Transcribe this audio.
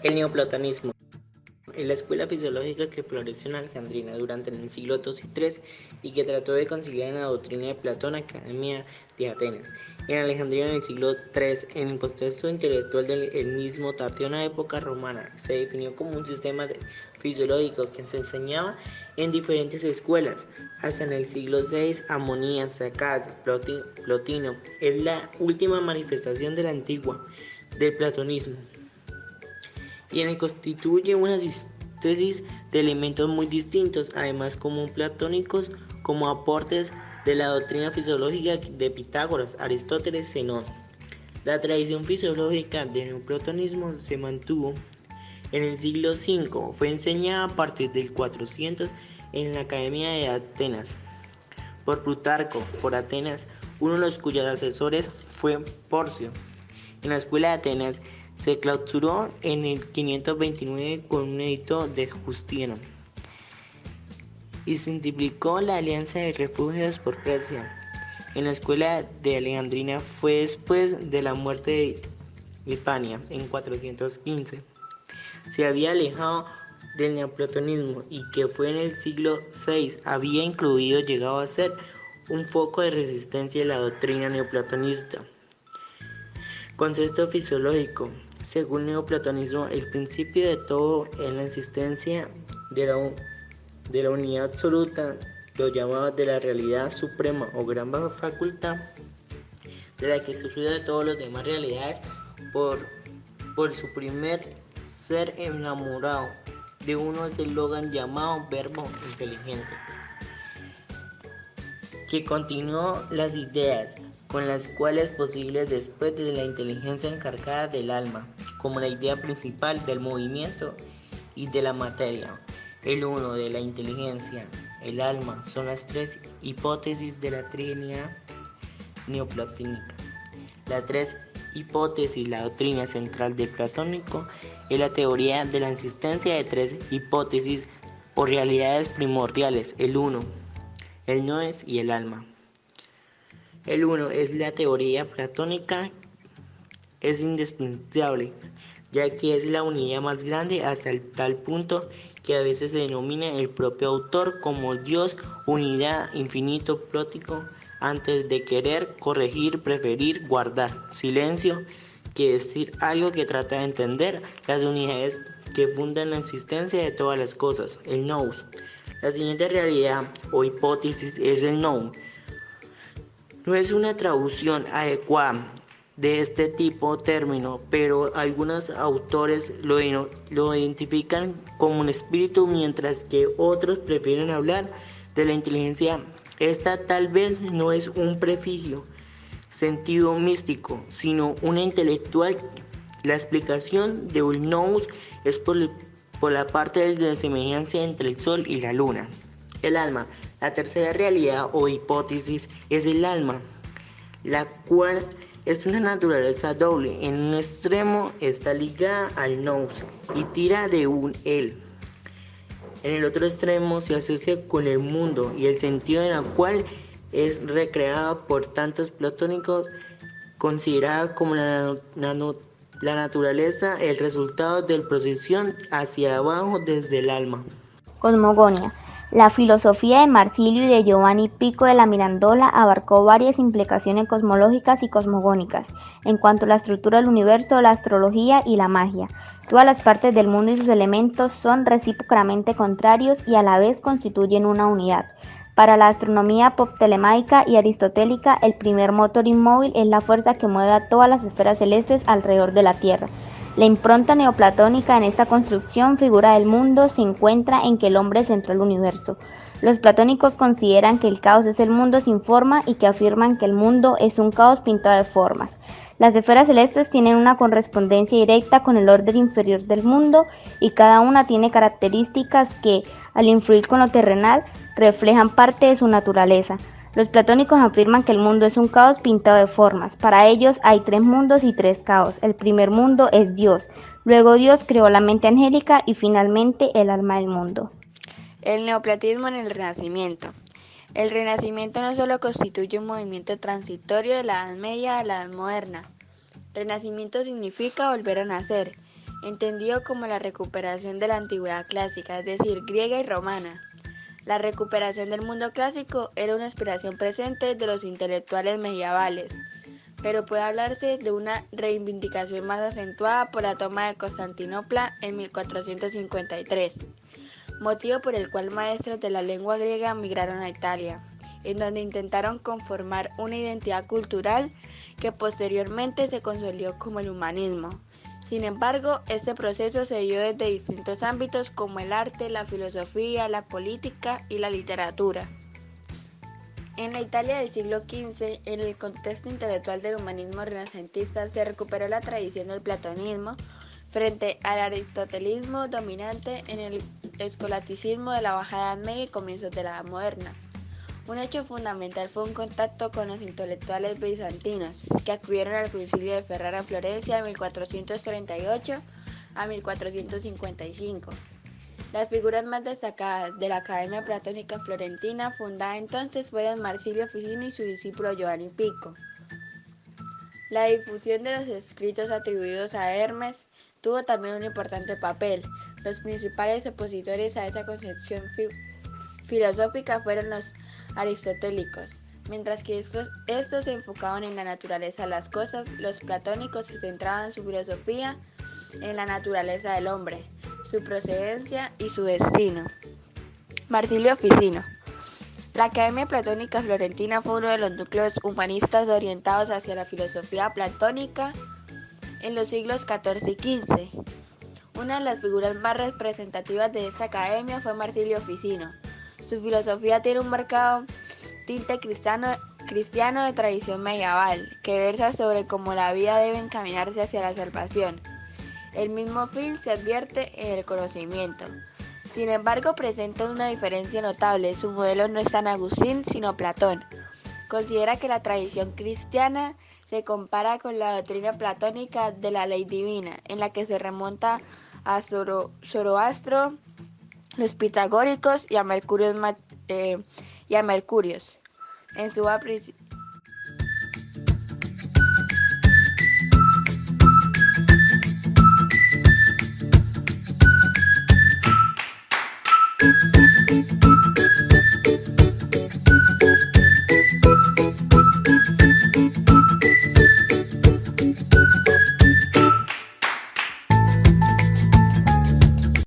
El neoplatonismo es la escuela fisiológica que floreció en Alejandría durante el siglo II y III y que trató de conciliar en la doctrina de Platón, Academia de Atenas. En Alejandría en el siglo III, en el contexto intelectual del helenismo tardío en la época romana, se definió como un sistema fisiológico que se enseñaba en diferentes escuelas. Hasta en el siglo VI, Amonías, Sacas, Plotino es la última manifestación de la antigua del platonismo y en el constituye una síntesis de elementos muy distintos, además como platónicos, como aportes de la doctrina fisiológica de Pitágoras, Aristóteles, Zenón. La tradición fisiológica del neoplatonismo se mantuvo en el siglo V, fue enseñada a partir del 400 en la Academia de Atenas por Plutarco, por Atenas, uno de los cuyos asesores fue Porcio. En la escuela de Atenas se clausuró en el 529 con un edicto de Justiniano y se multiplicó la alianza de refugios por Persia. En la escuela de Alejandría fue después de la muerte de Hispania en 415. Se había alejado del neoplatonismo y que fue en el siglo VI había incluido llegado a ser un foco de resistencia a la doctrina neoplatonista. Concepto fisiológico. Según el neoplatonismo, el principio de todo es la existencia de la unidad absoluta, lo llamado de la realidad suprema o gran facultad, de la que surgió de todas las demás realidades por su primer ser enamorado de uno es el Logan llamado verbo inteligente, que continuó las ideas con las cuales posibles después de la inteligencia encargada del alma, como la idea principal del movimiento y de la materia. El uno de la inteligencia, el alma, son las tres hipótesis de la Trinidad neoplatónica. Las tres hipótesis, la doctrina central del platónico, es la teoría de la existencia de tres hipótesis o realidades primordiales, el uno, el no es y el alma. El uno es la teoría platónica, es indispensable, ya que es la unidad más grande hasta el tal punto que a veces se denomina el propio autor como Dios, unidad, infinito, plótico, antes de querer, corregir, preferir, guardar, silencio, que decir algo que trata de entender las unidades que fundan la existencia de todas las cosas, el nous. La siguiente realidad o hipótesis es el nous. No es una traducción adecuada de este tipo término, pero algunos autores lo identifican como un espíritu, mientras que otros prefieren hablar de la inteligencia. Esta tal vez no es un prefijo, sentido místico, sino una intelectual. La explicación de un nous es por la parte de la semejanza entre el sol y la luna. El alma. La tercera realidad o hipótesis es el alma, la cual es una naturaleza doble. En un extremo está ligada al nous y tira de un él. En el otro extremo se asocia con el mundo y el sentido en el cual es recreada por tantos platónicos, considerada como la naturaleza, el resultado de la procesión hacia abajo desde el alma. Cosmogonía. La filosofía de Marsilio y de Giovanni Pico de la Mirandola abarcó varias implicaciones cosmológicas y cosmogónicas en cuanto a la estructura del universo, la astrología y la magia. Todas las partes del mundo y sus elementos son recíprocamente contrarios y a la vez constituyen una unidad. Para la astronomía ptolemaica y aristotélica, el primer motor inmóvil es la fuerza que mueve a todas las esferas celestes alrededor de la Tierra. La impronta neoplatónica en esta construcción figura del mundo se encuentra en que el hombre es central del universo. Los platónicos consideran que el caos es el mundo sin forma y que afirman que el mundo es un caos pintado de formas. Las esferas celestes tienen una correspondencia directa con el orden inferior del mundo y cada una tiene características que, al influir con lo terrenal, reflejan parte de su naturaleza. Los platónicos afirman que el mundo es un caos pintado de formas. Para ellos hay tres mundos y tres caos. El primer mundo es Dios, luego Dios creó la mente angélica y finalmente el alma del mundo. El neoplatismo en el Renacimiento. El Renacimiento no solo constituye un movimiento transitorio de la Edad Media a la Edad Moderna. Renacimiento significa volver a nacer. entendido como la recuperación de la antigüedad clásica, es decir, griega y romana. La recuperación del mundo clásico era una aspiración presente de los intelectuales medievales, pero puede hablarse de una reivindicación más acentuada por la toma de Constantinopla en 1453, motivo por el cual maestros de la lengua griega migraron a Italia, en donde intentaron conformar una identidad cultural que posteriormente se consolidó como el humanismo. Sin embargo, este proceso se dio desde distintos ámbitos como el arte, la filosofía, la política y la literatura. En la Italia del siglo XV, en el contexto intelectual del humanismo renacentista, se recuperó la tradición del platonismo frente al aristotelismo dominante en el escolasticismo de la Baja Edad Media y comienzos de la Edad Moderna. Un hecho fundamental fue un contacto con los intelectuales bizantinos, que acudieron al concilio de Ferrara en Florencia de 1438 a 1455. Las figuras más destacadas de la Academia Platónica Florentina fundada entonces fueron Marsilio Ficino y su discípulo Giovanni Pico. La difusión de los escritos atribuidos a Hermes tuvo también un importante papel. Los principales opositores a esa concepción filosófica fueron los aristotélicos. Mientras que estos se enfocaban en la naturaleza de las cosas, los platónicos se centraban su filosofía en la naturaleza del hombre, su procedencia y su destino. Marsilio Ficino. La Academia Platónica Florentina fue uno de los núcleos humanistas orientados hacia la filosofía platónica en los siglos XIV y XV. Una de las figuras más representativas de esta academia fue Marsilio Ficino. Su filosofía tiene un marcado tinte cristiano de tradición medieval, que versa sobre cómo la vida debe encaminarse hacia la salvación. El mismo fin se advierte en el conocimiento. Sin embargo, presenta una diferencia notable. Su modelo no es San Agustín, sino Platón. Considera que la tradición cristiana se compara con la doctrina platónica de la ley divina, en la que se remonta a Zoroastro, los pitagóricos y a Mercurios. En su obra principal.